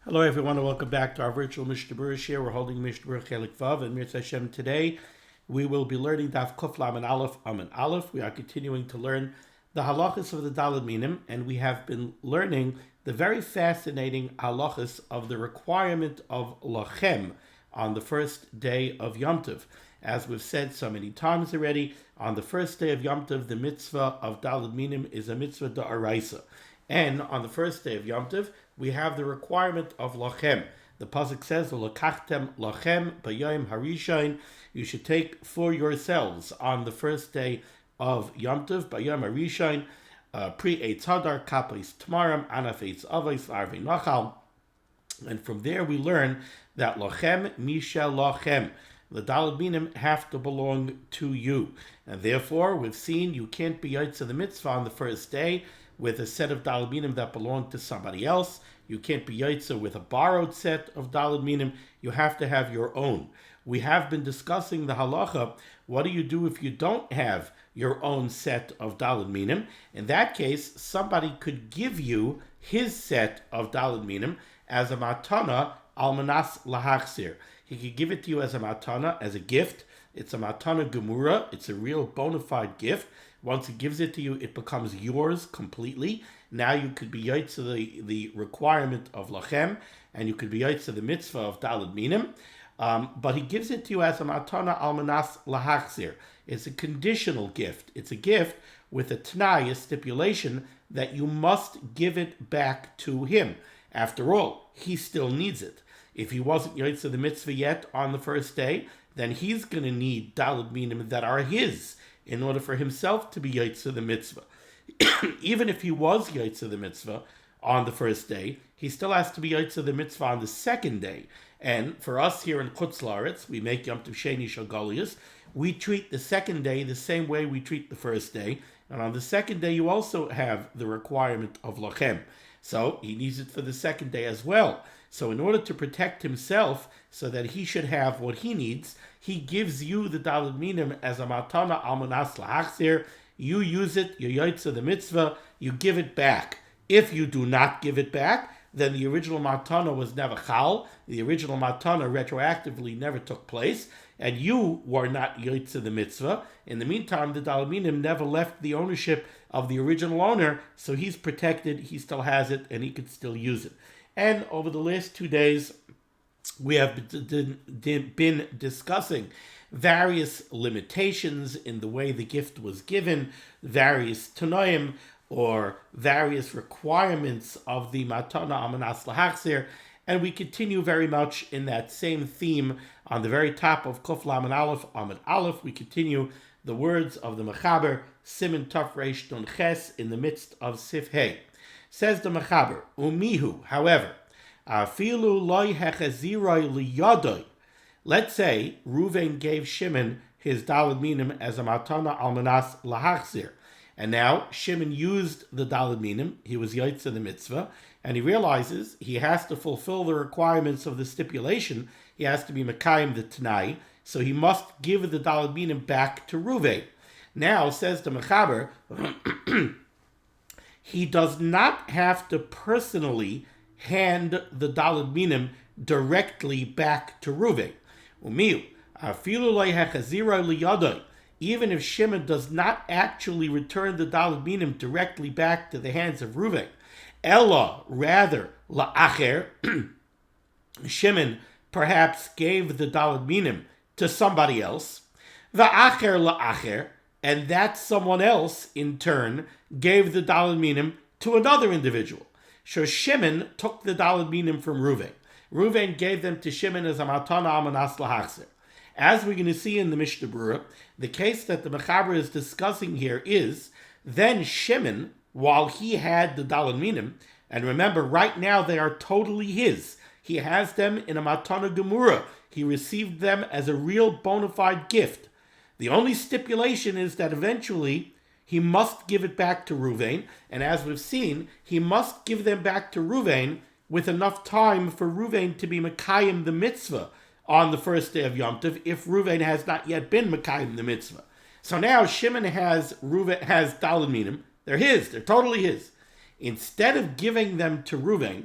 Hello everyone and welcome back to our virtual Mishnah Berurah share. We're holding Mishnah Berurah Chelik Vav and Mirz Hashem. Today we will be learning Daf Kuf Lamed Aleph Amen Aleph. We are continuing to learn the halachas of the Daled Minim, and we have been learning the very fascinating halachas of the requirement of lachem on the first day of Yom Tov. As we've said so many times already, on the first day of Yom Tov, the mitzvah of Daled Minim is a mitzvah da'araisa. And on the first day of Yom Tov, we have the requirement of lachem. The pasuk says, "L'kachtem lachem b'yom harishayin." You should take for yourselves on the first day of Yom Tov, b'yom harishayin, pri eitz hadar, kapais tamaram, anaf eitz avos, arvei nachal. And from there we learn that lachem misha lachem. The Daled Minim have to belong to you. And therefore, we've seen you can't be yotze the mitzvah on the first day with a set of Daled Minim that belong to somebody else. You can't be yotze with a borrowed set of Daled Minim. You have to have your own. We have been discussing the halacha. What do you do if you don't have your own set of Daled Minim? In that case, somebody could give you his set of Daled Minim as a matana al manas lahachzir. He could give it to you as a matana, as a gift. It's a matana gemura. It's a real bona fide gift. Once he gives it to you, it becomes yours completely. Now you could be yotze the requirement of lachem, and you could be yotze the mitzvah of Daled Minim. But he gives it to you as a matana al manas lahachzir. It's a conditional gift. It's a gift with a t'nai, a stipulation, that you must give it back to him. After all, he still needs it. If he wasn't yotze the mitzvah yet on the first day, then he's going to need Daled Minim that are his in order for himself to be yotze the mitzvah. Even if he was yotze the mitzvah on the first day, he still has to be yotze the mitzvah on the second day. And for us here in Chutz La'aretz, we make Yom Tov Sheni Shel Golius. We treat the second day the same way we treat the first day. And on the second day, you also have the requirement of lachem. So he needs it for the second day as well. So in order to protect himself so that he should have what he needs, he gives you the Daled Minim as a matana al manas lahachzir. You use it, you yotze the mitzvah, you give it back. If you do not give it back, then the original matana was never chal. The original matana retroactively never took place, and you were not yotze the mitzvah. In the meantime, the Daled Minim never left the ownership of the original owner, so he's protected, he still has it, and he could still use it. And over the last 2 days, we have been discussing various limitations in the way the gift was given, various tanoim, or various requirements of the matana al manas lahachzir, and we continue very much in that same theme. On the very top of Kuf Lamed Aleph Amud Aleph, we continue the words of the Mechaber, Siman Taf Reish Nun Ches, in the midst of Sif Hey. Says the Mechaber, Umihu, however, afilu loy hechaziroi liyadoi. Let's say Reuven gave Shimon his Daled Minim as a matana al manas lahachzir. And now Shimon used the Daled Minim, he was yotze the mitzvah, and he realizes he has to fulfill the requirements of the stipulation. He has to be mekayim the t'nai, so he must give the Daled Minim back to Reuven. Now, says the Mechaber, he does not have to personally hand the Daled Minim directly back to Reuven. Umiu, afilu lo hechaziroi liyadoi. Even if Shimon does not actually return the Daled Minim directly back to the hands of Reuven, Ella, rather, la'acher, Shimon perhaps gave the Daled Minim to somebody else, va'acher la'acher, and that someone else, in turn, gave the Daled Minim to another individual. So Shimon took the Daled Minim from Reuven. Reuven gave them to Shimon as a matana al manas lahachzir. As we're going to see in the Mishnah Berurah, the case that the Mechaber is discussing here is, then Shimon, while he had the Daled Minim, and remember, right now they are totally his. He has them in a matana gemura. He received them as a real bona fide gift. The only stipulation is that eventually he must give it back to Reuven, and as we've seen, he must give them back to Reuven with enough time for Reuven to be mekayim the mitzvah on the first day of Yom Tov, if Reuven has not yet been mekayim the mitzvah. So now Shimon has Daled Minim. They're his. They're totally his. Instead of giving them to Reuven,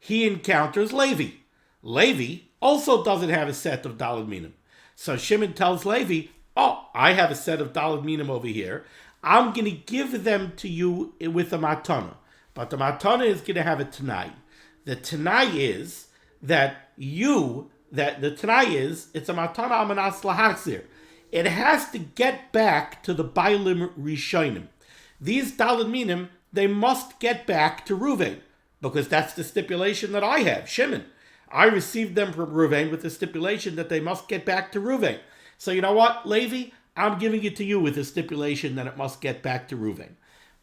he encounters Levi. Levi also doesn't have a set of daled minim. So Shimon tells Levi, oh, I have a set of daled minim over here. I'm going to give them to you with a matana. But the matana is going to have a tanai. The tanai is it's a matana amanas lahachzir. It has to get back to the bailim rishonim. These daled minim, they must get back to Ruvain, because that's the stipulation that I have, Shimon. I received them from Ruvain with the stipulation that they must get back to Ruvain. So you know what, Levi? I'm giving it to you with the stipulation that it must get back to Ruvain.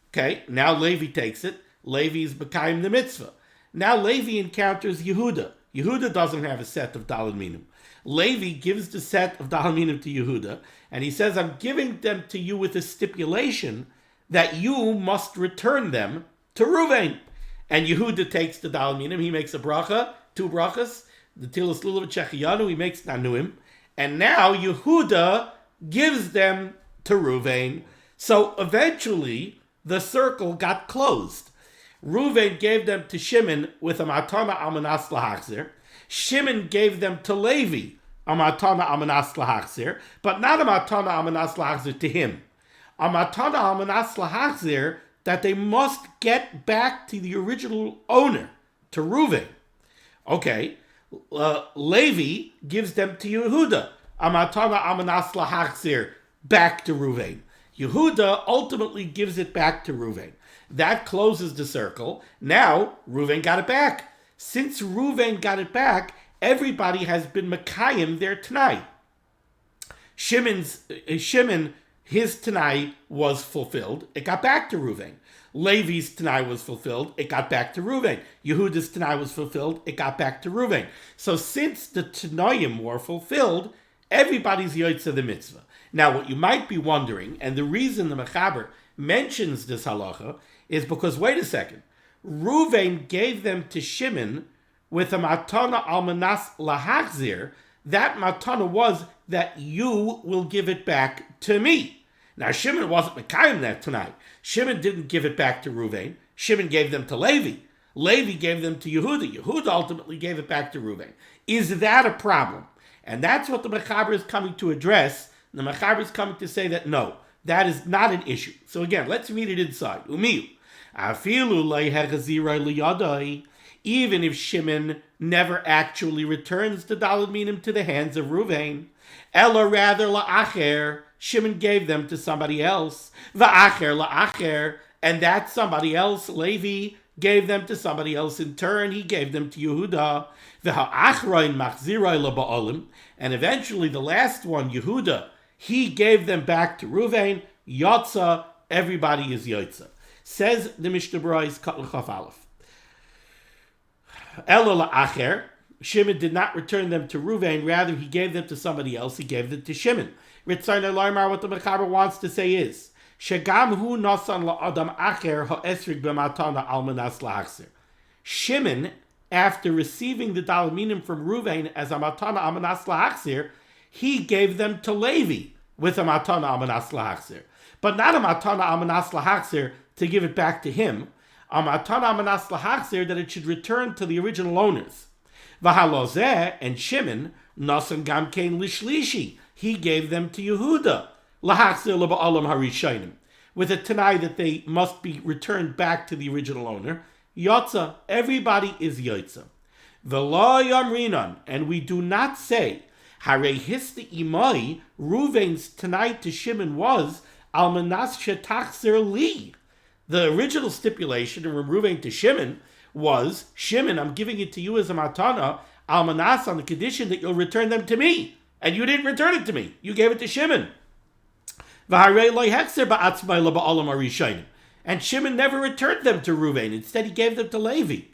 Okay, now Levi takes it. Levi's B'kayim the mitzvah. Now Levi encounters Yehuda. Yehuda doesn't have a set of daled minim. Levi gives the set of daled minim to Yehuda, and he says, I'm giving them to you with a stipulation that you must return them to Ruvain. And Yehuda takes the daled minim. He makes a bracha, 2 brachas, the tilas lulav chechiyanu, he makes nanuim, and now Yehuda gives them to Ruvain. So eventually, the circle got closed. Ruvain gave them to Shimon with a matana amanas lahachzir. Shimon gave them to Levi, a matana amanas lahachzir, but not a matana amanas lahachzir to him. A matana amanas lahachzir that they must get back to the original owner, to Ruvain. Okay, Levi gives them to Yehuda, a matana amanas lahachzir, back to Ruvain. Yehuda ultimately gives it back to Ruvain. That closes the circle. Now, Ruvain got it back. Since Ruvain got it back, everybody has been Mekayim their Tanai. Shimon, his Tanai was fulfilled. It got back to Ruvain. Levi's Tanai was fulfilled. It got back to Ruvain. Yehuda's Tanai was fulfilled. It got back to Ruvain. So since the Tanaim were fulfilled, everybody's Yotze the mitzvah. Now, what you might be wondering, and the reason the Mechaber mentions this halacha, is because, wait a second, Ruvain gave them to Shimon with a matana almanas lahachzir. That matana was that you will give it back to me. Now, Shimon wasn't Mekayim that tonight. Shimon didn't give it back to Ruvain. Shimon gave them to Levi. Levi gave them to Yehuda. Yehuda ultimately gave it back to Ruvain. Is that a problem? And that's what the Mechaber is coming to address. The Mechaber is coming to say that no, that is not an issue. So again, let's read it inside. Umiyu. Even if Shimon never actually returns the daled minim to the hands of Ruvain, ella rather la'acher, Shimon gave them to somebody else. Va'acher la'acher, and that somebody else, Levi, gave them to somebody else in turn. He gave them to Yehuda. V'ha'achroin machziroi laba'olim, and eventually the last one, Yehuda, he gave them back to Ruvain. Yotza, everybody is Yotza. Says the Mishnah Berurah Chaf Aleph. Ela la'acher, Shimon did not return them to Ruvain, rather he gave them to somebody else. He gave them to Shimon. Ritzayna Laimar, what the Mechaber wants to say is, Shegam hu nasan la'adam acher ha'esrig b'matana almanas la'achzir. Shimon, after receiving the daled minim from Ruvain as a matana almanas la'achzir, he gave them to Levi with a matana almanas la'achzir. But not a matana almanas la'achzir to give it back to him, a matana almanas la'achzir that it should return to the original owners. V'halozeh, and Shimon, nasan gam kein lishlishi, he gave them to Yehuda, lahachzir leba'alam harishayim, with a tanai that they must be returned back to the original owner. Yotza, everybody is Yotza. V'lo yamrinan, and we do not say, harei histi imai, Ruvain's tanai to Shimon was, almanas shetachzir li. The original stipulation from Ruvain to Shimon was, Shimon, I'm giving it to you as a matana, almanas, on the condition that you'll return them to me. And you didn't return it to me. You gave it to Shimon. And Shimon never returned them to Ruvain. Instead, he gave them to Levi.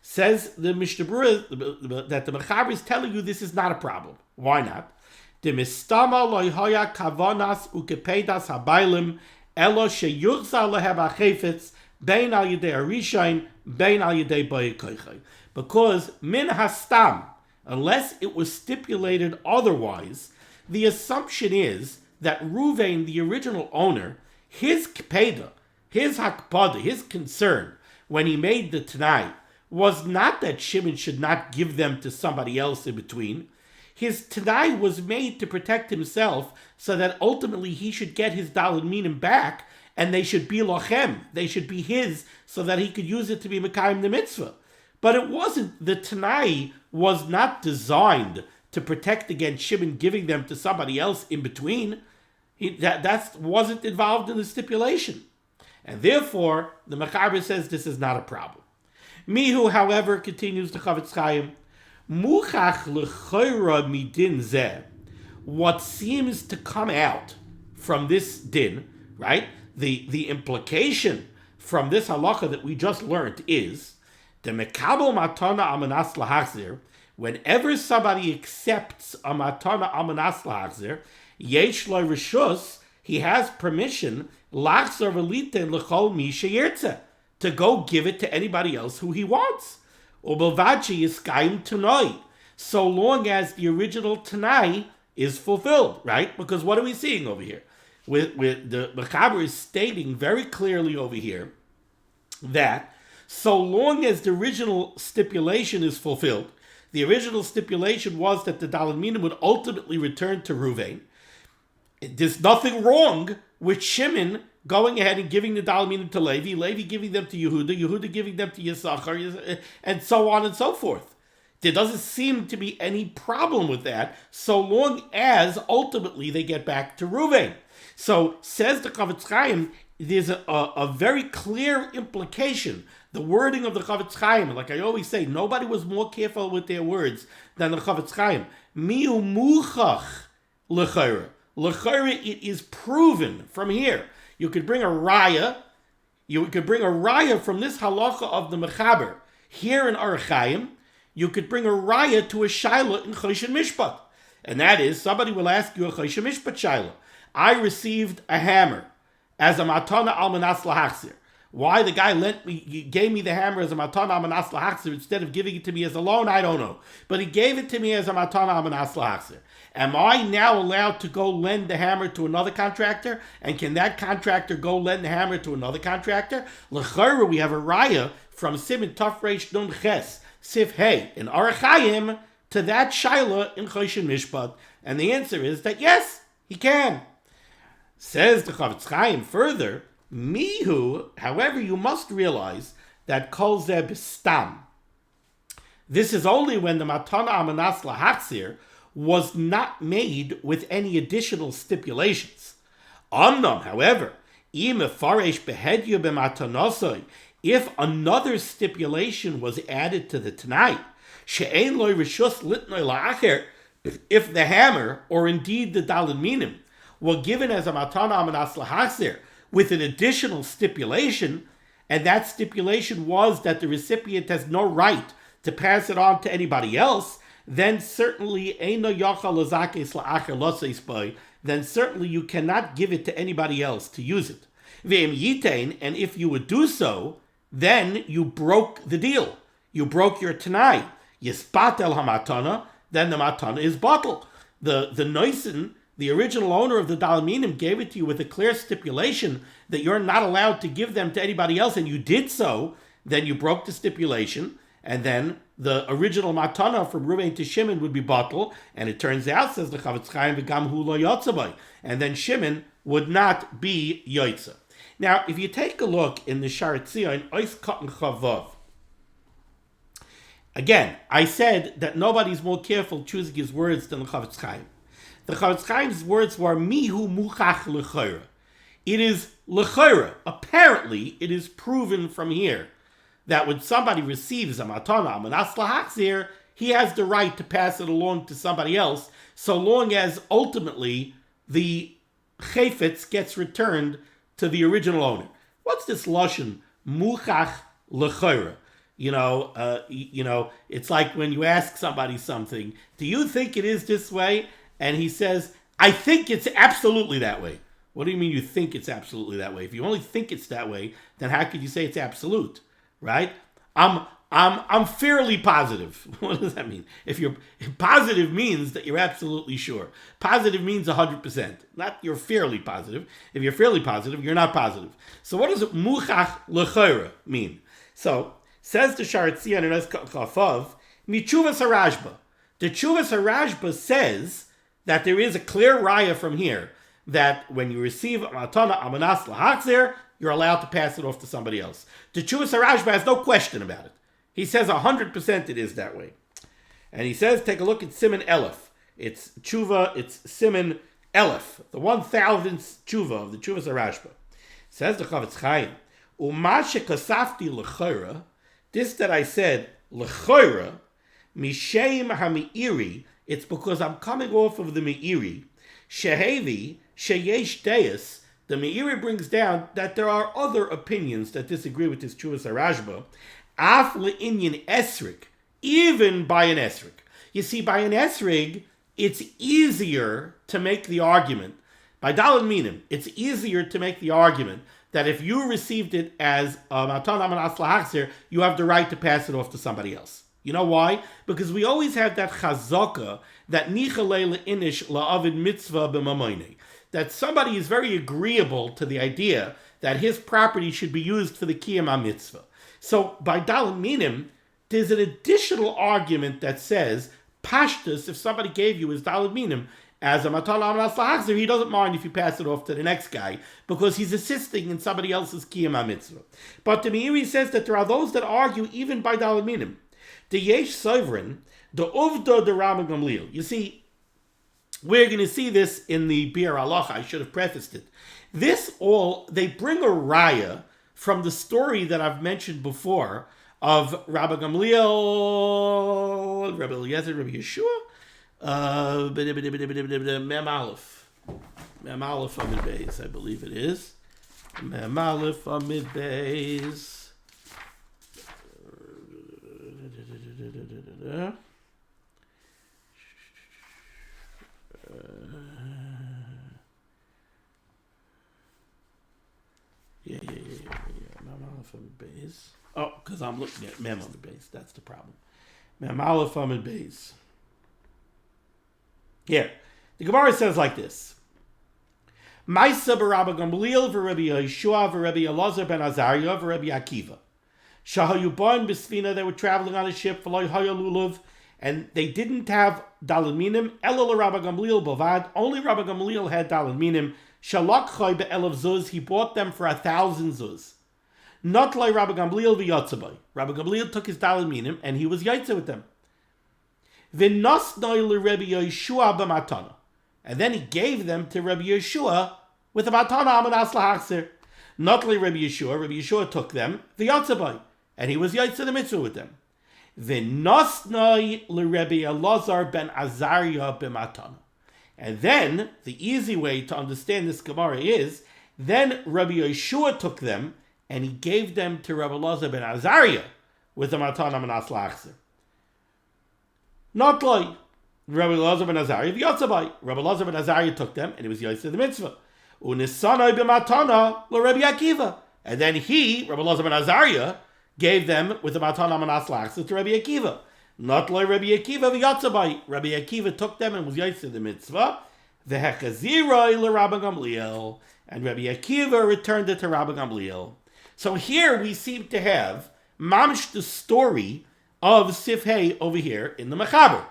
Says the Mishnah Berurah that the Mechaber is telling you this is not a problem. Why not? The mistama loyhoya kavanas ukepedas habaylim elo sheyurza lehem achefetz bein al yedei arishain bein al yedei bayikoichai. Because min hastam, unless it was stipulated otherwise, the assumption is that Ruvain, the original owner, his kpeda, his hakpada, his concern when he made the Tanai was not that Shimon should not give them to somebody else in between. His Tanai was made to protect himself so that ultimately he should get his daled minim back and they should be lochem. They should be his so that he could use it to be mekayim the mitzvah. But it wasn't, the Tanai was not designed to protect against Shimon giving them to somebody else in between. That wasn't involved in the stipulation. And therefore, the Mechaber says this is not a problem. Mihu, however, continues the Chavetz Chaim, Muchach l'chayra midin zeh. What seems to come out from this din, right? The implication from this halacha that we just learned is the mekabel matana amanas lahachzir. Whenever somebody accepts a matana amanas lahachzir, yesh lo rishus, he has permission lachzor v'liten l'chol mi sheyirtze, to go give it to anybody else who he wants. Ubelvachi is kaim tanoi, so long as the original tanai is fulfilled, right? Because what are we seeing over here? With the Mechaber is stating very clearly over here that so long as the original stipulation is fulfilled, the original stipulation was that the daled minim would ultimately return to Ruvain. There's nothing wrong with Shimon going ahead and giving the daled minim to Levi, Levi giving them to Yehuda, Yehuda giving them to Yisachar, and so on and so forth. There doesn't seem to be any problem with that, so long as ultimately they get back to Ruvain. So, says the Chavetz Chaim, there's a very clear implication. The wording of the Chavetz Chaim, like I always say, nobody was more careful with their words than the Chavetz Chaim. Miu muchach l'chayra. L'chayra, it is proven from here. You could bring a raya. You could bring a raya from this halacha of the Mechaber. Here in Orach Chaim, you could bring a raya to a shaila in Choshen Mishpat. And that is, somebody will ask you a Choshen Mishpat shaila. I received a hammer as a matana al manas lahachzir. Why the guy gave me the hammer as a matana al manas lahachzir instead of giving it to me as a loan, I don't know. But he gave it to me as a matana al manas lahachzir. Am I now allowed to go lend the hammer to another contractor? And can that contractor go lend the hammer to another contractor? L'chayra, we have a raya from Siman Tov Reish Nun Ches Sif Hey in Orach Chaim to that shaila in Choshen Mishpat. And the answer is that yes, he can. Says the Chavetz Chaim further, Mihu, however, you must realize that Kol Zeh B'stam. This is only when the Matana Amanas Lahachzir was not made with any additional stipulations. Amnam, however, Im Efaresh Behedyu B'Matanosoi, if another stipulation was added to the Tanai, She'ein Loi Rishus Litnoi La'acher, if the hammer, or indeed the daled minim, were given as a matana amanas lahachzir with an additional stipulation, and that stipulation was that the recipient has no right to pass it on to anybody else, then certainly then certainly you cannot give it to anybody else to use it. And if you would do so, then you broke the deal. You broke your tanai. Yispatel hamatana, then the matana is bottled. The noisen, the original owner of the daled minim, gave it to you with a clear stipulation that you're not allowed to give them to anybody else, and you did so, then you broke the stipulation, and then the original matana from Ruvain to Shimon would be bottled, and it turns out, says the Chavetz Chaim, v'gam hu lo yotze, and then Shimon would not be yotze. Now, if you take a look in the Sharet Zion, Ois Katan Chavav, again, I said that nobody's more careful choosing his words than the Chavetz Chaim. The Chavetz Chaim's words were mihu muchach l'chayra. It is l'chayra. Apparently, it is proven from here that when somebody receives a matana amanas lahachzir, he has the right to pass it along to somebody else, so long as ultimately the chayfetz gets returned to the original owner. What's this lashon muchach l'chayra? It's like when you ask somebody something, do you think it is this way? And he says, I think it's absolutely that way. What do you mean you think it's absolutely that way? If you only think it's that way, then how could you say it's absolute, right? I'm fairly positive. What does that mean? If positive means that you're absolutely sure. Positive means 100%. Not you're fairly positive. If you're fairly positive, you're not positive. So what does muchach l'chayra mean? So Says the Sharatzian in Chafav, Michuvas Harashba. The Chuvas Harashba says that there is a clear raya from here that when you receive a matana amanas lahachzer, you're allowed to pass it off to somebody else. The Chuvas Harashba has no question about it. He says 100% it is that way. And he says, take a look at Siman Elef. It's Tshuva, it's Siman Elef, the 1000th Tshuva of the Chuvas Harashba. Says the Chavetz Chaim, Uma shekasafti l'chayra, this that I said, l'chayra, misheim ha'me'iri, it's because I'm coming off of the me'iri. Shehevi, sheyesh deis, the me'iri brings down that there are other opinions that disagree with this Chuvas Harashba, af le'inyan esrig, even by an esrig. You see, by an esrig, it's easier to make the argument. By daled minim, it's easier to make the argument that if you received it as a matan amanas lahachzer, you have the right to pass it off to somebody else. You know why? Because we always have that chazaka, that nichalei le'inish la'avid mitzvah b'mamoinei, that somebody is very agreeable to the idea that his property should be used for the kiyam mitzvah. So by daled minim, there's an additional argument that says, pashtus, if somebody gave you his daled minim as a matan amanas lahachzer, he doesn't mind if you pass it off to the next guy because he's assisting in somebody else's kiyam mitzvah. But the Meiri says that there are those that argue even by daled minim. The yesh sovereign, the uvda the Rama Gamliel. You see, we're going to see this in the Bir Halacha. I should have prefaced it. This all, they bring a raya from the story that I've mentioned before of Rabbi Gamliel, Rabbi Eliezer, Rabbi Yeshua, Mem Aleph. Mem Aleph Amid Beis, I believe it is. Mem Aleph Amid Beis. Yeah. Mem Aleph Amid Beis. Oh, because I'm looking at Mem Amid Beis. That's the problem. Mem Aleph Amid Beis. Here, the Gemara says like this: Ma'isa b'Rabbi Gamliel v'Rabbi Yeshua v'Rabbi Elazar ben Azariah v'Rabbi Akiva. Shahayu ba'in b'sfina, they were traveling on a ship, v'lo haya lulav, and they didn't have daled minim. Ela Rabbi Gamliel bavad, only Rabbi Gamliel had daled minim. Shalak chay be'elav zuz, he bought them for 1,000 zuz. Not like Rabbi Gamliel v'Yotze. Rabbi Gamliel took his daled minim and he was Yotze with them. V'nosnoi l'Rebbi Yeshua b'matana, and then he gave them to Rabbi Yeshua with a matana amanas lahachzer. Not like Rabbi Yeshua took them v'Yotze, and he was Yotze the mitzvah with them. V'nosnoi l'Rebbi Elazar ben Azariah b'matana. And then, the easy way to understand this Gemara is, then Rabbi Yeshua took them, and he gave them to Rabbi Elazar ben Azariah with a matana amanas lahachzer. Not like Rabbi Elazar ben Azariah v'Yotze. Rabbi Elazar ben Azariah took them, and he was Yotze the mitzvah. Unisanoi b'matana l'Rebbi Akiva. And then he, Rabbi Elazar ben Azariah, gave them with the matana amanas lahachzer to Rabbi Akiva. Not like Rabbi Akiva v'Yotze. Rabbi Akiva took them and was Yotze the mitzvah. V'hechaziroi l'Rabbi Gamliel. And Rabbi Akiva returned it to Rabbi Gamliel. So here we seem to have mamsh the story of Sifhei over here in the Mechaber.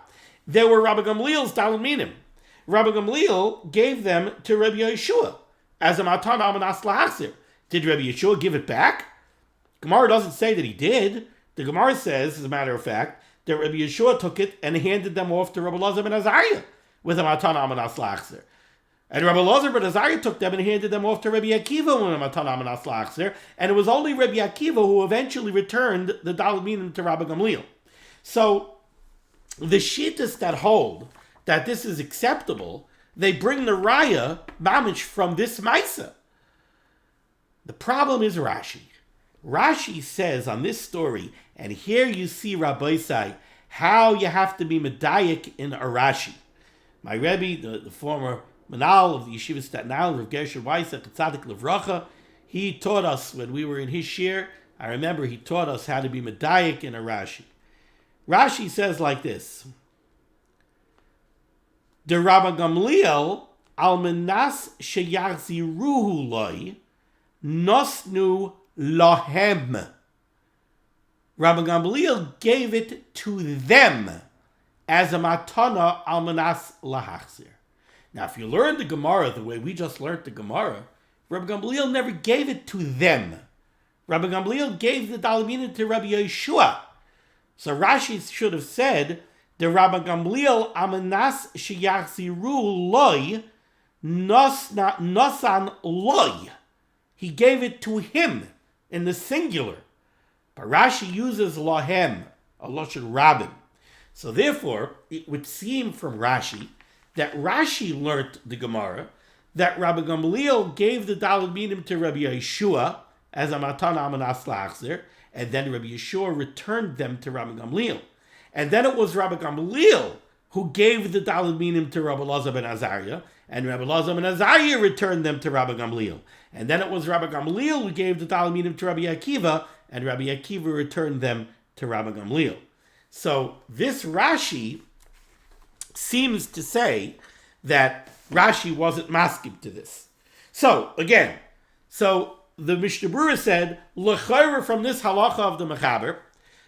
There were Rabbi Gamliel's daled minim. Rabbi Gamliel gave them to Rabbi Yeshua as a matana amanas lahachzer. Did Rabbi Yeshua give it back? Gemara doesn't say that he did. The Gemara says, as a matter of fact, that Rabbi Yeshua took it and handed them off to Rabbi Elazar ben Azariah with a matana amanas lahachzer. And Rabbi Elazar ben Azariah took them and handed them off to Rabbi Akiva with a matana amanas lahachzer. And it was only Rabbi Akiva who eventually returned the daled minim to Rabbi Gamliel. So the shittas that hold that this is acceptable, they bring the raya mamish from this maisa. The problem is Rashi. Rashi says on this story, and here you see Rabbi Sai, how you have to be medayik in a Rashi. My Rebbe, the former Manal of the Yeshiva Staten Island, Rav Gershon Weiss at Tzadik Levracha, he taught us when we were in his shir. I remember he taught us how to be medayik in a Rashi. Rashi says like this: the Rabbi Gamliel al menas sheyachziruhu loy nosnu lahem. Rabbi Gamliel gave it to them as a matana almanas lahachzir. Now, if you learn the Gemara the way we just learned the Gemara, Rabbi Gamliel never gave it to them. Rabbi Gamliel gave the dalamina to Rabbi Yeshua. So Rashi should have said, the Rabbi Gamliel amanas sheyachziru loy nosan loy. He gave it to him in the singular. But Rashi uses lahem, a lashon rabbin. So therefore, it would seem from Rashi that Rashi learnt the Gemara, that Rabbi Gamliel gave the daled minim to Rabbi Yeshua as a matana amanas lachzer, and then Rabbi Yeshua returned them to Rabbi Gamliel. And then it was Rabbi Gamliel who gave the daled minim to Rabbi Elazar ben Azariah, and Rabbi Elazar ben Azariah returned them to Rabbi Gamliel. And then it was Rabbi Gamliel who gave the daled minim to Rabbi Akiva, and Rabbi Akiva returned them to Rabbi Gamliel. So this Rashi seems to say that Rashi wasn't masking to this. So again, the Mishnah Berurah said, l'chayra from this halacha of the mechaber,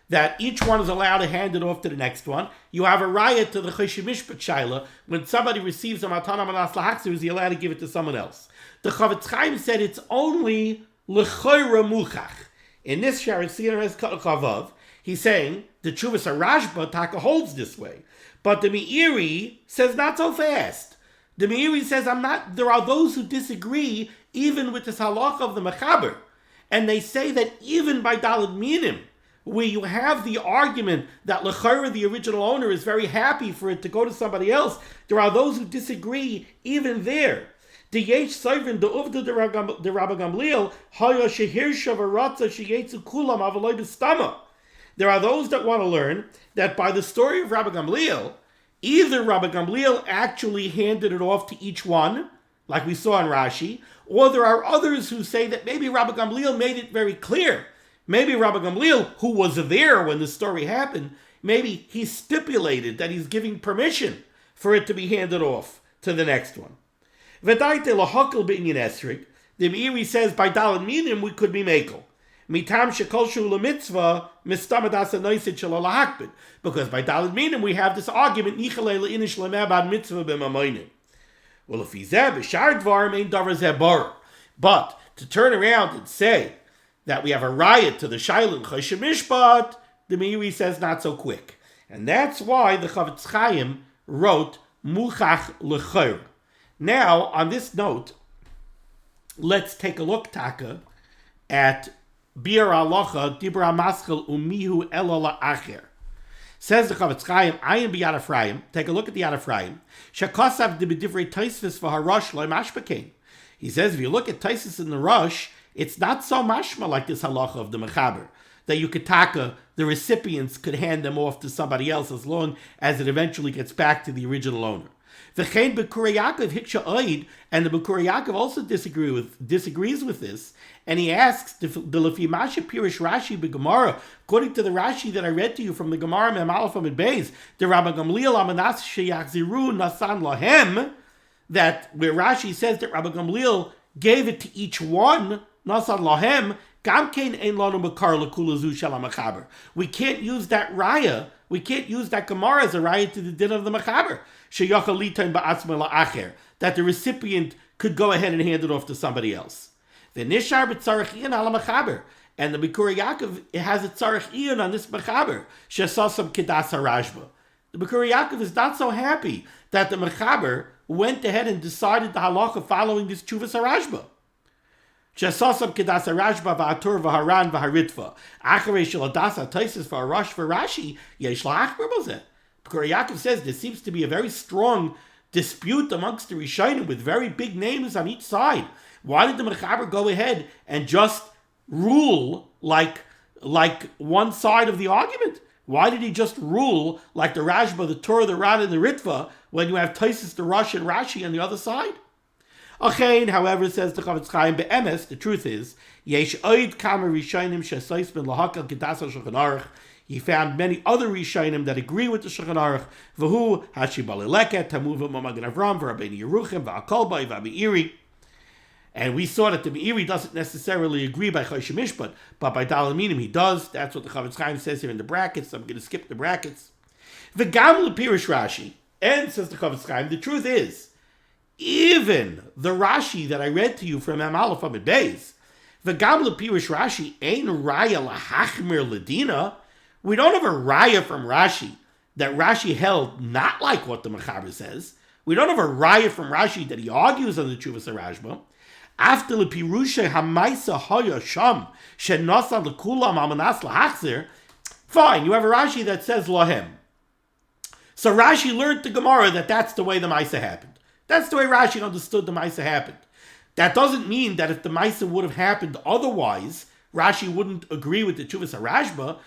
that each one is allowed to hand it off to the next one. You have a riot to the choshen mishpat shaila. When somebody receives a matana manas lahachzir, is he allowed to give it to someone else? The Chavetz Chaim said it's only l'chayra muchach. In this Sharasir as Chavav, he's saying the Tshuvas Rashba Taka holds this way, but the Meiri says not so fast. The Meiri says there are those who disagree even with this halacha of the mechaber, and they say that even by daled minim, where you have the argument that l'chayra, the original owner, is very happy for it to go to somebody else, there are those who disagree even there. The yesh sovereign the uvda the Rabbi Gamliel haya shehirsha v'ratza sheyetzu kulam avaloi b'stama. There are those that want to learn that by the story of Rabbi Gamliel, either Rabbi Gamliel actually handed it off to each one, like we saw in Rashi, or there are others who say that maybe Rabbi Gamliel made it very clear. Maybe Rabbi Gamliel, who was there when the story happened, maybe he stipulated that he's giving permission for it to be handed off to the next one. V'daite lahakol b'inyan esrik, the Meiri says by daled minim we could be mekel. Mitam shekol shu lemitzvah mistamadas anoisid shel lahakbid, because by daled minim we have this argument nichalei leinish lemebad mitzvah b'mamoinim. Well, if he's there, b'shar dvarim ein davar zeh bar. But to turn around and say that we have a riot to the shailin choshen mishpat, the Meiri says not so quick, and that's why the Chavetz Chaim wrote muchach l'chayr. Now, on this note, let's take a look, Taka, at Bir Halacha Dibra Maschel Umihu Elo La'acher. Says the Chavetz Chaim, Ayin B'Yad Ephraim. Take a look at the Yad Ephraim. Shekosav Divrei Tosfos v'Harosh Lo Mashpakein. He says, if you look at Tosfos in the Rosh, it's not so mashma like this halacha of the mechaber, that you could taka, the recipients could hand them off to somebody else as long as it eventually gets back to the original owner. V'chein Berurah Yaakov hiksha oid, and the Berurah Yaakov also disagrees with this, and he asks the lefi masha pirish Rashi b'Gemara, according to the Rashi that I read to you from the Gemara Mem Aleph Amud Beis, the Rabbi Gamliel amanas sheyachziru nasan lahem, that where Rashi says that Rabbi Gamliel gave it to each one nasan lahem. We can't use that raya. We can't use that Gemara as a raya to the din of the mechaber. That the recipient could go ahead and hand it off to somebody else. And the Berurah Yaakov has a tzarech iyun on this mechaber. The Berurah Yaakov is not so happy that the mechaber went ahead and decided the halacha following this tshuvas harashba. Shesasam kedas harashba v'atur v'haran v'haritva. Acharei shel adasa taisis v'harash v'rashi yesh la'achbar b'zeh. Berurah Yaakov says there seems to be a very strong dispute amongst the Rishonim with very big names on each side. Why did the mechaber go ahead and just rule like one side of the argument? Why did he just rule like the Rashba, the Torah, the Ran, and the Ritva when you have Taisis, the Rosh, and Rashi on the other side? Achein, however, says the Chavetz Chaim, be'emes, the truth is, yesh oid kama Rishonim shesois ben lahakal kedas Shulchan Aruch. He found many other Rishonim that agree with the Shulchan Aruch. V'hu hashi balileket tamuva Magen Avram v'Rabbeinu Yeruchim v'Akolbai v'Meiri. And we saw that the Meiri doesn't necessarily agree by Choshen Mishpat, but by Daled Minim he does. That's what the Chavetz Chaim says here in the brackets. So I'm going to skip the brackets. V'gam l'pirish Rashi, and says the Chavetz Chaim, the truth is, even the Rashi that I read to you from Am Aleph Amud Beis, v'gam l'pirish Rashi ein raya lahachmir ledina. We don't have a raya from Rashi that Rashi held not like what the Mechaber says. We don't have a raya from Rashi that he argues on the Tshuvas HaRashba. After the pirusha hamaisa hoya sham shenasa lekulam amanas lahachzir. Fine, you have a Rashi that says lahem. So Rashi learned the Gemara that that's the way the Maisa happened. That's the way Rashi understood the Maisa happened. That doesn't mean that if the Maisa would have happened otherwise, Rashi wouldn't agree with the Tshuvas HaRashba.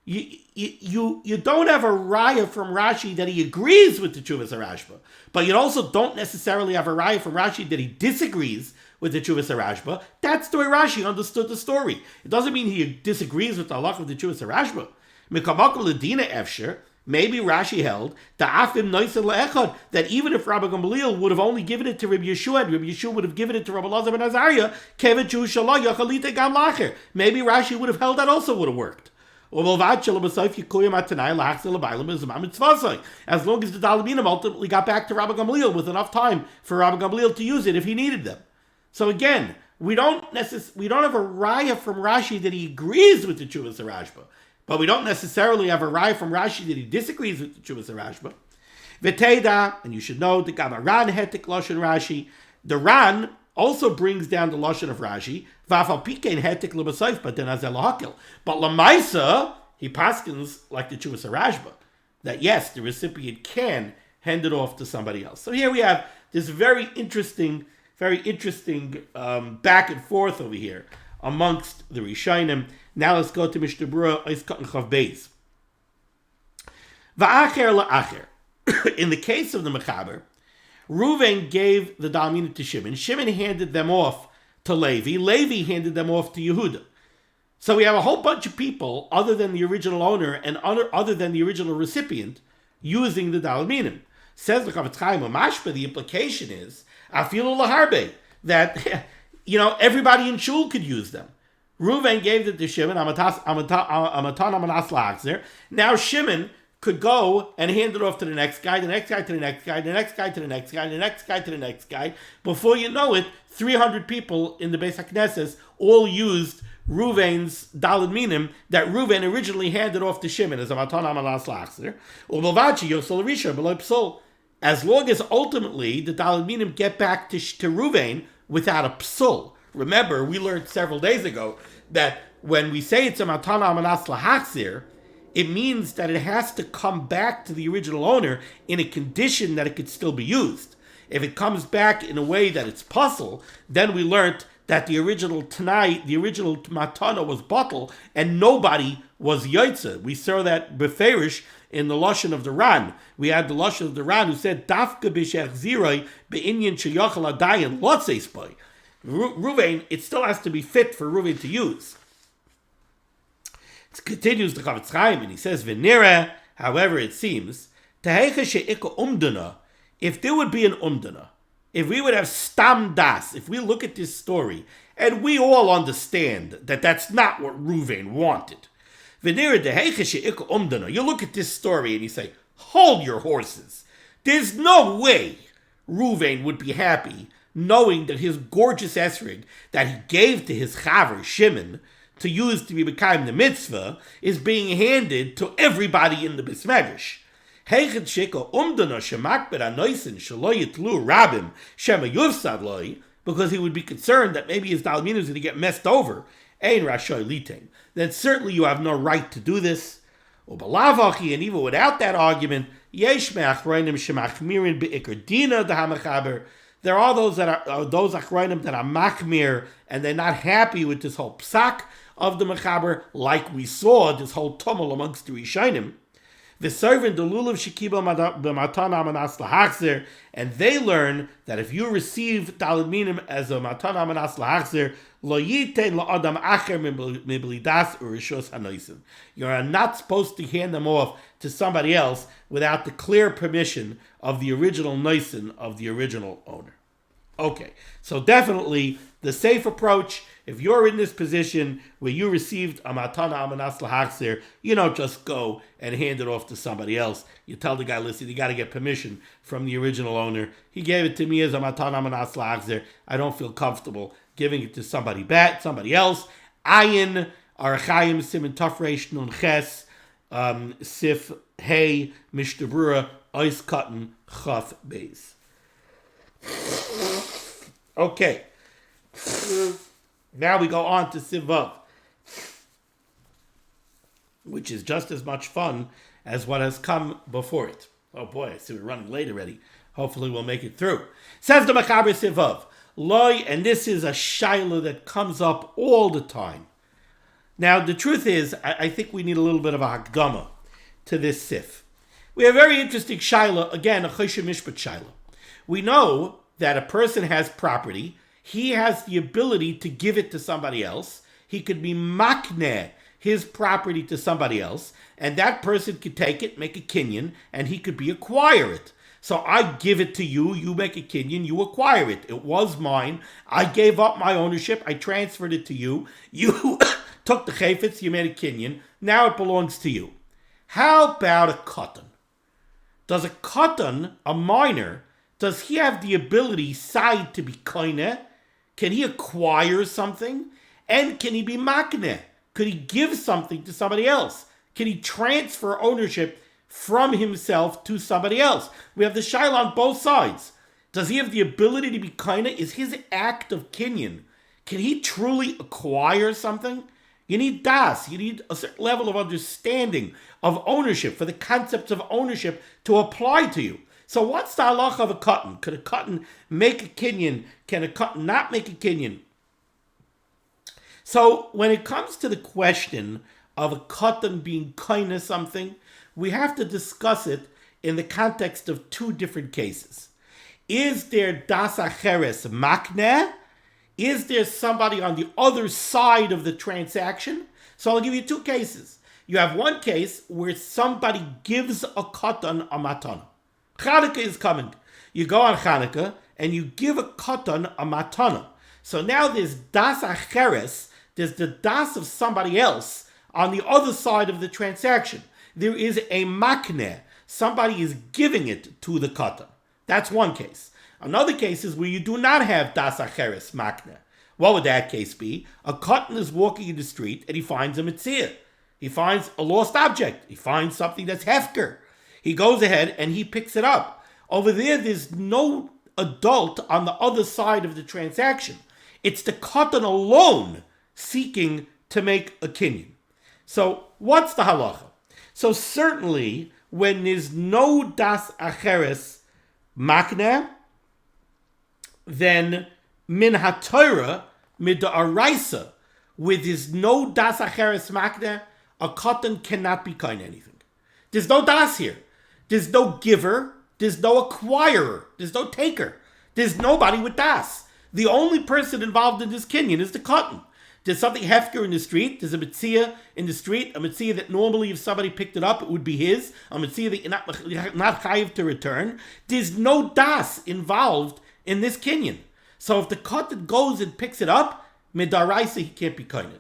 You don't have a raya from Rashi that he agrees with the Tshuvas HaRashba, but you also don't necessarily have a raya from Rashi that he disagrees with the Tshuvas HaRashba. That's the way Rashi understood the story. It doesn't mean he disagrees with the halach of the Tshuvas HaRashba. Mikamakel Ladina Efsher, maybe Rashi held that even if Rabbi Gamaliel would have only given it to Rabbi Yeshua, and Rabbi Yeshua would have given it to Rabbi Elazar ben Azariah, maybe Rashi would have held that also would have worked. As long as the Daled Minim ultimately got back to Rabbi Gamaliel with enough time for Rabbi Gamaliel to use it if he needed them. So again, we don't have a raya from Rashi that he agrees with the Tshuvas HaRashba, but we don't necessarily have a raya from Rashi that he disagrees with the Tshuvas HaRashba. V'teida, and you should know, the Ran hetik lashon Rashi. The Ran also brings down the lashon of Rashi. V'afal pikein hetik l'basayf, but then azel lahakil. But lamaisa, he paskins like the Tshuvas HaRashba, that yes, the recipient can hand it off to somebody else. So here we have this very interesting back and forth over here amongst the Rishonim. Now let's go to Mishnah Berurah Oiskat and Chav Beis. Va'acher la'acher. In the case of the Mechaber, Reuven gave the Daled Minim to Shimon. Shimon handed them off to Levi. Levi handed them off to Yehuda. So we have a whole bunch of people other than the original owner and other than the original recipient using the Daled Minim. Says the Chavetz Chaim Mashba, the implication is afilu laharbe, that everybody in shul could use them. Reuven gave it to Shimon. Now Shimon could go and hand it off to the next guy, the next guy to the next guy, the next guy to the next guy, the next guy to the next guy. Before you know it, 300 people in the Beis HaKnesses all used Reuven's Daled Minim that Reuven originally handed off to Shimon as a matana manas lachzer. As long as ultimately the Daled Minim get back to Reuven without a psul. Remember, we learned several days ago that when we say it's a matana manas lahachzir, it means that it has to come back to the original owner in a condition that it could still be used. If it comes back in a way that it's puzzle, then we learned that the original Tanai, the original matana was bottle, and nobody was Yotze. We saw that beferish in the lashon of the Ran. We had the lashon of the Ran who said, Dafka b'shech ziroi be'inyan sheyachal adayin lotzeis boy. Reuven, it still has to be fit for Reuven to use. It continues the Chavetz Chaim, and he says, V'nira, however it seems, Tehecha she'ika umdana, if there would be an umdana, if we would have stam das, if we look at this story, and we all understand that that's not what Reuven wanted. V'nira tehecha she'ika umdana, you look at this story and you say, hold your horses. There's no way Reuven would be happy knowing that his gorgeous esrig that he gave to his chaver Shimon to use to be Mekayim the mitzvah is being handed to everybody in the Beis Medrash. Because he would be concerned that maybe his Daled Minim is going to get messed over. Then certainly you have no right to do this. And even without that argument, there are those that are those achronim that are machmir and they're not happy with this whole psak of the mechaber, like we saw this whole tumult amongst the Rishonim. The servant the lulav shekiba b'matana manas lahachzer, and they learn that if you receive Daled Minim as a matana manas lahachzer, lo yitein la'adam acher miblidas urishos hanoisim. You are not supposed to hand them off to somebody else without the clear permission of the original noisin of the original owner. Okay, so definitely the safe approach, if you're in this position where you received a matana amanas lahachzir, you don't just go and hand it off to somebody else. You tell the guy, listen, you got to get permission from the original owner. He gave it to me as a matana amanas lahachzir. I don't feel comfortable giving it to somebody else. Ayin, Arachayim, Siman Tafresh, Nun Ches, Sif, Hey, Mishnah Berurah, Ois Cotton, Chaf, Beis. Okay. Now we go on to Sivav, which is just as much fun as what has come before it. Oh boy, I see we're running late already. Hopefully we'll make it through. Says the Machaber Sivav, Loi, and this is a shaila that comes up all the time. Now, the truth is, I think we need a little bit of a hakdama to this sif. We have a very interesting shaila, again, a choshe mishpat shaila. We know that a person has property. He has the ability to give it to somebody else. He could be makneh his property to somebody else, and that person could take it, make a kinyan, and he could acquire it. So I give it to you, you make a kinyan, you acquire it. It was mine. I gave up my ownership. I transferred it to you. You took the chayfetz, you made a kinyan. Now it belongs to you. How about a katan? Does a katan, a minor, does he have the ability, side, to be kaineh? Can he acquire something? And can he be makneh? Could he give something to somebody else? Can he transfer ownership from himself to somebody else? We have the shaila on both sides. Does he have the ability to be kaineh? Is his act of kinyan, can he truly acquire something? You need das. You need a certain level of understanding of ownership for the concepts of ownership to apply to you. So what's the halacha of a katan? Could a katan make a kinyan? Can a katan not make a kinyan? So when it comes to the question of a katan being kaineh something, we have to discuss it in the context of two different cases. Is there das acheres makneh? Is there somebody on the other side of the transaction? So I'll give you two cases. You have one case where somebody gives a katan a matana. Chanukah is coming. You go on Chanukah and you give a katan a matana. So now there's das acheres, there's the das of somebody else on the other side of the transaction. There is a makneh. Somebody is giving it to the katan. That's one case. Another case is where you do not have das acheres makneh. What would that case be? A katan is walking in the street and he finds a mitzvah. He finds a lost object. He finds something that's hefker. He goes ahead and he picks it up. Over there's no adult on the other side of the transaction. It's the katan alone seeking to make a kinyan. So what's the halacha? So certainly when there's no das acheres makneh, then min HaTorah, mid'araisa, with his no das acheres makneh, a katan cannot be kaineh anything. There's no das here. There's no giver. There's no acquirer. There's no taker. There's nobody with das. The only person involved in this kinyan is the katan. There's something hefker in the street. There's a mitzvah in the street. A mitzvah that normally if somebody picked it up, it would be his. A mitzvah that you're not chayiv to return. There's no das involved in this kinyan. So if the katan goes and picks it up, midaraisa, he can't be kained.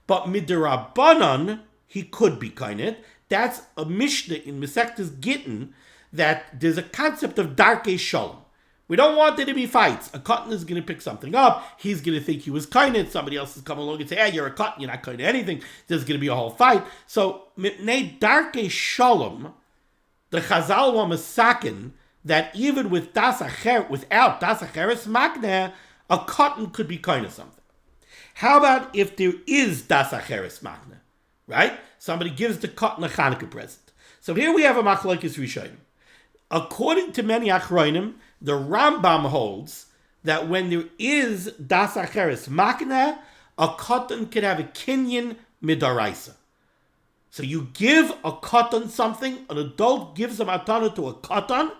But midarabanan, he could be kained. That's a Mishnah in Masechtas Gittin that there's a concept of darkei shalom. We don't want there to be fights. A katan is going to pick something up. He's going to think he was kained. Somebody else is coming along and say, hey, you're a katan, you're not kained anything. There's going to be a whole fight. So, mipnei darkei shalom, the Chazal were masakin that even with without das acheres makneh, a katan could be kained something. How about if there is das acheres makneh, right? Somebody gives the katan a Chanukah present. So here we have a machlokes rishonim. According to many achronim, the Rambam holds that when there is das acheres makneh, a katan can have a kinyan midaraisa. So you give a katan something, an adult gives a matana to a katan.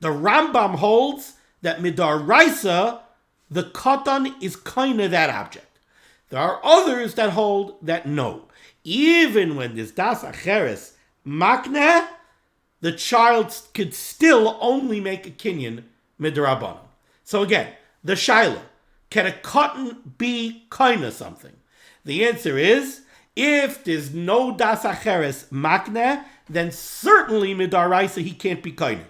The Rambam holds that midaraisa, the katan is kind of that object. There are others that hold that no. Even when there's das acheres makneh, the child could still only make a kinyan midrabanan. So again, The shaila, can a cotton be kind of something? The answer is, if there's no das acheres makne, then certainly midaraisa he can't be kind.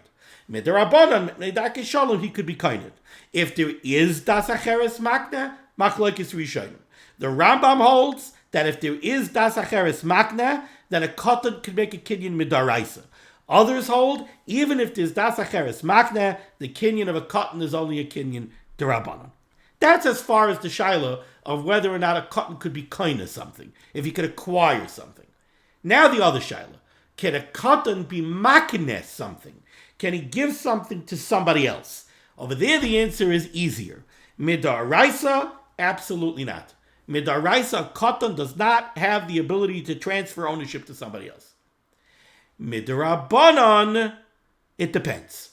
Midarabanan, medake shalom, he could be kind. If there is das acheres makne, machlokes rishonim. The Rambam holds that if there is das acheres makne, then a cotton could make a kinyan midaraisa. Others hold, even if there's das acheres makne, the kinyan of a cotton is only a kinyan derabanan. That's as far as the shaila of whether or not a cotton could be kind of something, if he could acquire something. Now the other shaila, can a cotton be maknes something? Can he give something to somebody else? Over there the answer is easier. Midaraisa, absolutely not. Midaraisa, cotton does not have the ability to transfer ownership to somebody else. Midarabanan, it depends.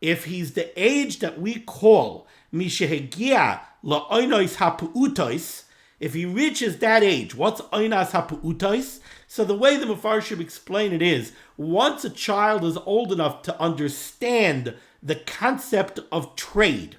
If he's the age that we call mishehegia la'oinos hapu'utos, if he reaches that age, what's oinas hapu'utos? So the way the Mefarshim explain it is, once a child is old enough to understand the concept of trade,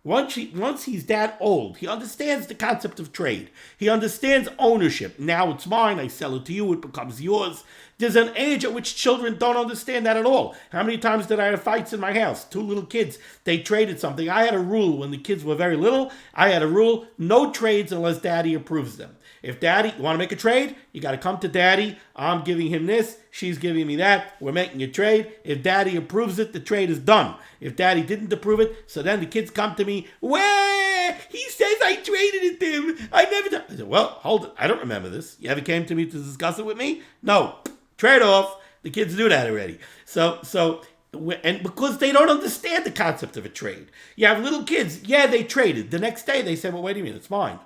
once he's that old, he understands the concept of trade. He understands ownership. Now it's mine, I sell it to you, it becomes yours. There's an age at which children don't understand that at all. How many times did I have fights in my house? Two little kids, they traded something. I had a rule when the kids were very little. I had a rule, no trades unless daddy approves them. If daddy, you want to make a trade? You got to come to daddy. I'm giving him this. She's giving me that. We're making a trade. If daddy approves it, the trade is done. If daddy didn't approve it, so then the kids come to me, well, he says I traded it to him. I never done. I said, well, hold it. I don't remember this. You ever came to me to discuss it with me? No. Trade off. The kids do that already. And because they don't understand the concept of a trade. You have little kids. Yeah, they traded. The next day they say, well, wait a minute, it's mine.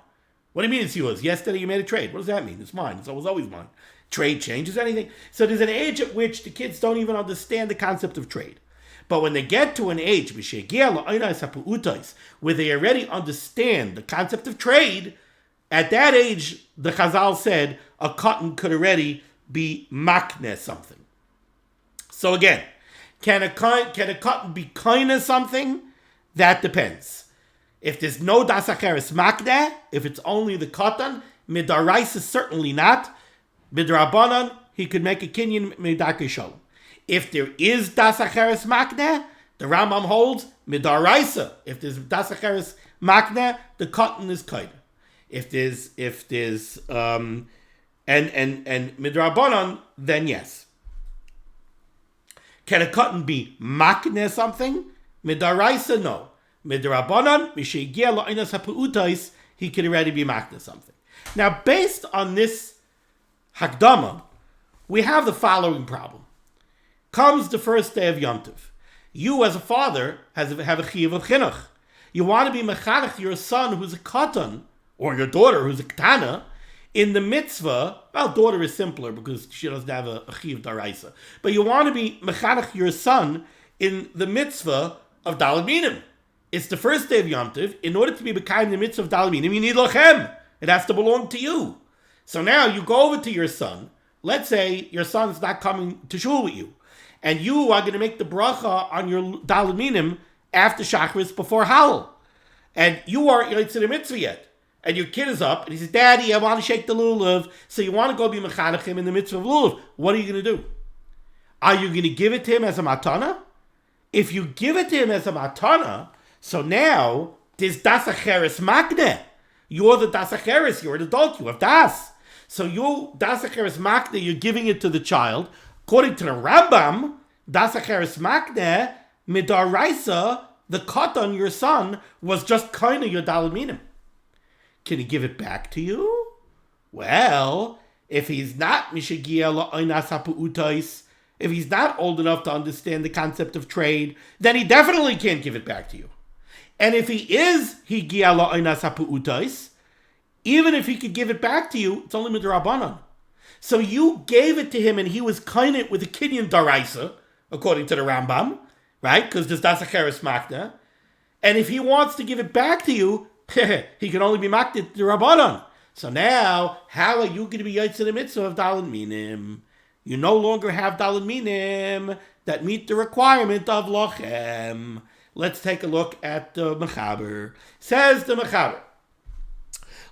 What do you mean it's yours? Yesterday you made a trade. What does that mean? It's mine. It's always mine. Trade changes anything. So there's an age at which the kids don't even understand the concept of trade. But when they get to an age where they already understand the concept of trade, at that age, the Chazal said a cotton could already be makne something. So again, can a cotton be kind of something? That depends. If there's no das acheres makne, if it's only the cotton, midaraisa certainly not. Midrabanan, he could make a kinyan midake shalom. If there is das acheres makne, the Rambam holds midaraisa. If there's das acheres makne, the cotton is kaida. If there's and midrabanan, then yes. Can a cotton be makne something? Midaraisa, no. Midrabanan, mishegia la'inas hapu'utais, he could already be makne something. Now, based on this hakdama, we have the following problem. Comes the first day of Yom Tov. You, as a father, have a chiyuv of chinuch. You want to be mechanech your son who's a katan, or your daughter who's a ketana, in the mitzvah. Well, daughter is simpler because she doesn't have a chiyuv daraisa. But you want to be mechanech your son in the mitzvah of daled minim. It's the first day of Yom Tov. In order to be mekayim the mitzvah of daled minim, you need lochem. It has to belong to you. So now you go over to your son. Let's say your son's not coming to shul with you, and you are going to make the bracha on your daled minim after Shachris before Halal, and you are yotze the mitzvah yet, and your kid is up and he says, "Daddy, I want to shake the lulav." So you want to go be mechanech him in the mitzvah of lulav. What are you going to do? Are you going to give it to him as a matana? If you give it to him as a matana, so now there's das acheres makne. You're the das acheres. You're an adult. You have das. So you das acheres makne. You're giving it to the child. According to the Rambam, das acheres makne midaraisa, the katan, your son, was just kind of your daled minim. Can he give it back to you? Well, if he's not mishegia la'oinas hapu'utais, if he's not old enough to understand the concept of trade, then he definitely can't give it back to you. And if he is higia la'oinas hapu'utais, even if he could give it back to you, it's only midrabanan. So you gave it to him and he was kind of with a kinyan daraisa, according to the Rambam, right? Because there's das acheres makna. And if he wants to give it back to you, he can only be makna to Rabbanan. So now, how are you going to be yotze the mitzvah of daled minim? You no longer have daled minim that meet the requirement of lochem. Let's take a look at the Mechaber. Says the Mechaber,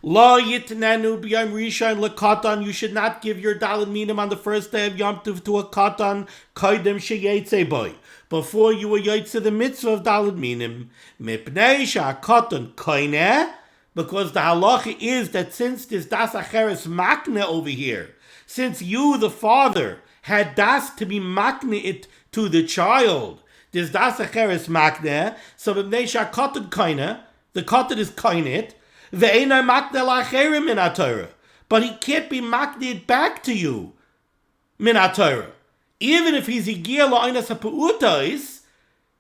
Lo yitnenu b'yom rishon lekatan. You should not give your daled minim on the first day of Yom Tov to a katan koydem sheyetze boy, before you were yotze the mitzvah of daled minim. Mipnei sha'katan koineh, because the halacha is that since this das acheres makne over here, since you, the father, had das to be makne it to the child, this das acheres makne, so mipnei sha'katan koineh, the katan is koineh, but he can't be maknid back to you min HaTorah. Even if he's higia la'onas ha'pu'utais,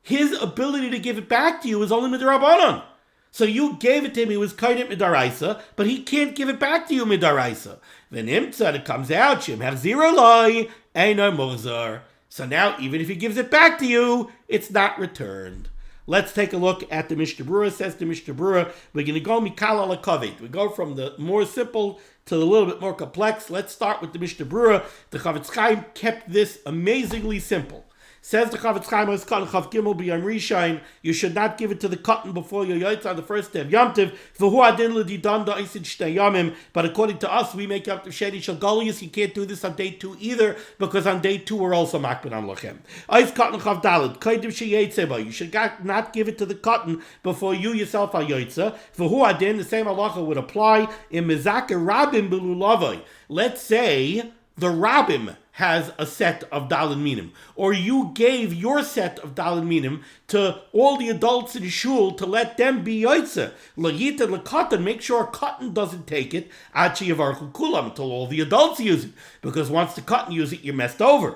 his ability to give it back to you is only midrabanan. So you gave it to him, he was kainit midaraisa, but he can't give it back to you midaraisa. Then imtzad, it comes out, shim have zero loy, eino murzar. So now, even if he gives it back to you, it's not returned. Let's take a look at the Mishnah Berurah. Says the Mishnah Berurah, we're going to go mikal ala kaved. We go from the more simple to the little bit more complex. Let's start with the Mishnah Berurah. The Chavetz Chaim kept this amazingly simple. Says the Chavetz Chaim, Chav Gimel b'Yom Rishon, you should not give it to the cotton before your yotze on the first day of Yom Tov. V'hu adin l'didan da'isid shtei yomim. But according to us, we make Yom Tov sheni shel golius. You can't do this on day 2 either, because on day 2 we're also makbid on lochem. Eis cotton chav daled koydim sheyetze ba. You should not give it to the cotton before you yourself are yotze. V'hu adin, the same halacha would apply in mezake rabim b'lulavoi. Let's say the rabbim has a set of daled minim, or you gave your set of daled minim to all the adults in shul to let them be yotze. L'yita l'katan, make sure cotton doesn't take it achi yavarchu kulam, until all the adults use it, because once the cotton use it, you're messed over.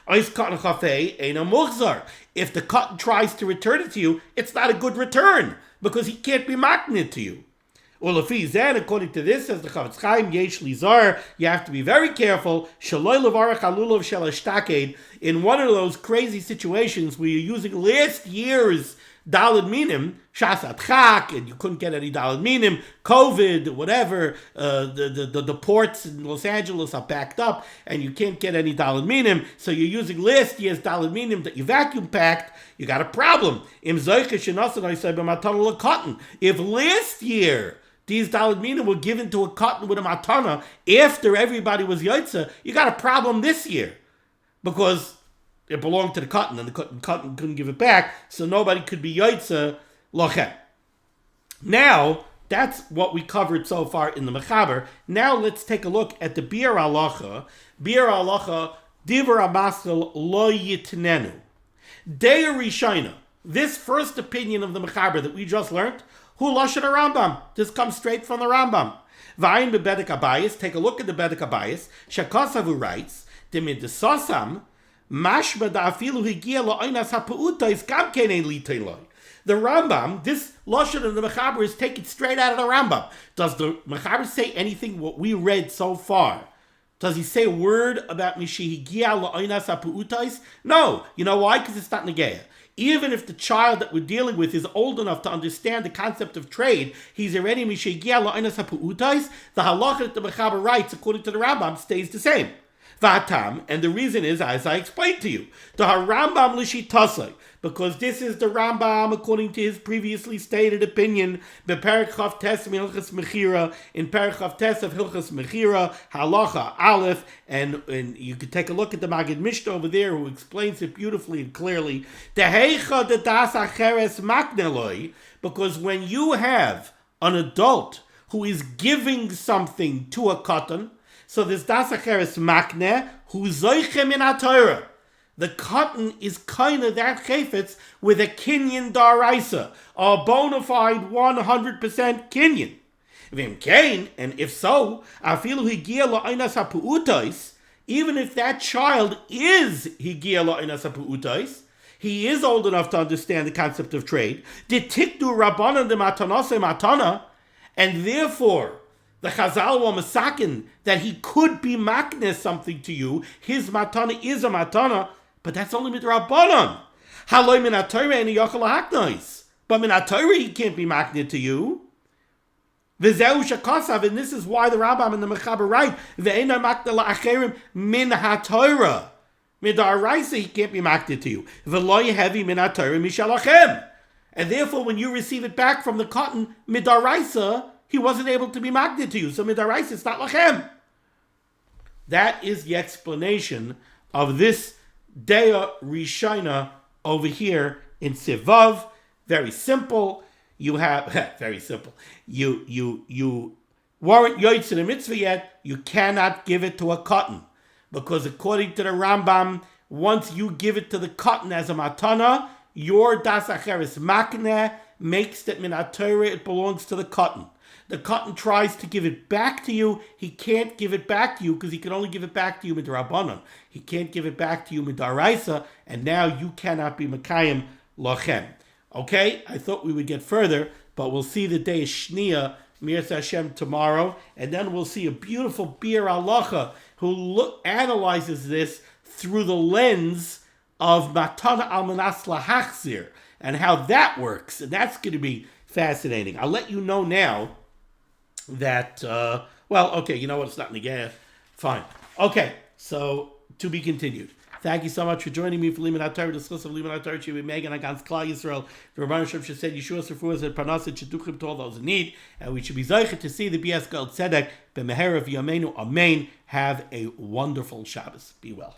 If the cotton tries to return it to you, it's not a good return, because he can't be maknid to you. According to this, says the Chavetz Chaim, yesh lizar, you have to be very careful. Shaloi levarach alulav shel hashtaked, in one of those crazy situations where you're using last year's daled minim, shasat chak, and you couldn't get any daled minim, COVID, whatever, the ports in Los Angeles are backed up, and you can't get any daled minim, so you're using last year's daled minim that you vacuum packed. You got a problem. If last year these daled minim were given to a cotton with a matana after everybody was yotze, you got a problem this year, because it belonged to the cotton, and the cotton couldn't give it back, so nobody could be yotze lochem. Now, that's what we covered so far in the Mechaber. Now let's take a look at the Biur Halacha. Biur Halacha, Divrei Amaskal lo yitnenu. Deya Rishona, this first opinion of the Mechaber that we just learned, Hu Lashon Rambam. This comes straight from the Rambam. V'ayin bebedek Abayis. Take a look at the Bedek Abayis. Shakasavu writes, Demidesosam mashma da'afilu higia la'onas ha'pu'utais gam kenein liteiloi. The Rambam, this Lashon of the Mechaber is taken straight out of the Rambam. Does the Mechaber say anything what we read so far? Does he say a word about Mishi higia la'onas ha'pu'utais? No. You know why? Because it's not Negeya. Even if the child that we're dealing with is old enough to understand the concept of trade, he's already mishegia la'onas ha'pu'utais. The halacha that the Mechaber writes, according to the Rambam, stays the same. V'atam, and the reason is, as I explained to you, the Rambam l'shitasai, because this is the Rambam according to his previously stated opinion. Beperek Chav Tes Hilchos Mechira, in Perek Chav Tes of Hilchos Mechira, halacha aleph, and you can take a look at the Magid Mishnah over there, who explains it beautifully and clearly. Teheicha de das acheres makneloi, because when you have an adult who is giving something to a cotton, so this das acheres makne hu zoiche min HaTorah. The cotton is kind of that chayfetz with a kinyan daraisa, a bona fide 100% kinyan. Vim kain, and if so, afilu higia la'onas ha'pu'utais, even if that child is higia la'onas ha'pu'utais, he is old enough to understand the concept of trade. Ditikdu rabbanan de matanase matana, and therefore the Chazal were masakin that he could be maknes something to you. His matana is a matana, but that's only midrabanan. Haloi min HaTorah and yochel haknois. But min HaTorah he can't be makneh to you. V'zeu shakasav, and this is why the Rambam and the Mechaber write, ve'ena makneh la'acherim min HaTorah. Midaraisa he can't be makneh to you. V'lo yehevi min HaTorah mishalachem. And therefore, when you receive it back from the cotton, midaraisa, he wasn't able to be magnet to you. So midaraisa, it's not lachem. That is the explanation of this Dea Rishina over here in Sivav. Very simple. You have, very simple. You weren't Yotze the mitzvah yet, you cannot give it to a cotton. Because according to the Rambam, once you give it to the cotton as a matana, your das acheres makneh makes that min HaTorah, it belongs to the cotton. The cotton tries to give it back to you. He can't give it back to you because he can only give it back to you midrabanan. He can't give it back to you midaraisa, and now you cannot be mekayim lachem. Okay, I thought we would get further, but we'll see the day Shnia, Mirza Hashem, tomorrow, and then we'll see a beautiful Bir Halacha who analyzes this through the lens of Matana Almanas Lahachzir and how that works, and that's going to be fascinating. I'll let you know now that, okay, you know what, it's not Negeh. Fine. Okay, so to be continued. Thank you so much for joining me for Limud HaTorah, discuss of Limud HaTorah, Shiva Megan against Klal Yisrael. The Rabban Shem said, Yeshua Sefuah said, Parnaset Sheduchim to all those in need, and we should be zeichet to see the BS Gold Tzedek, B'meherav Yameinu Amen. Have a wonderful Shabbos. Be well.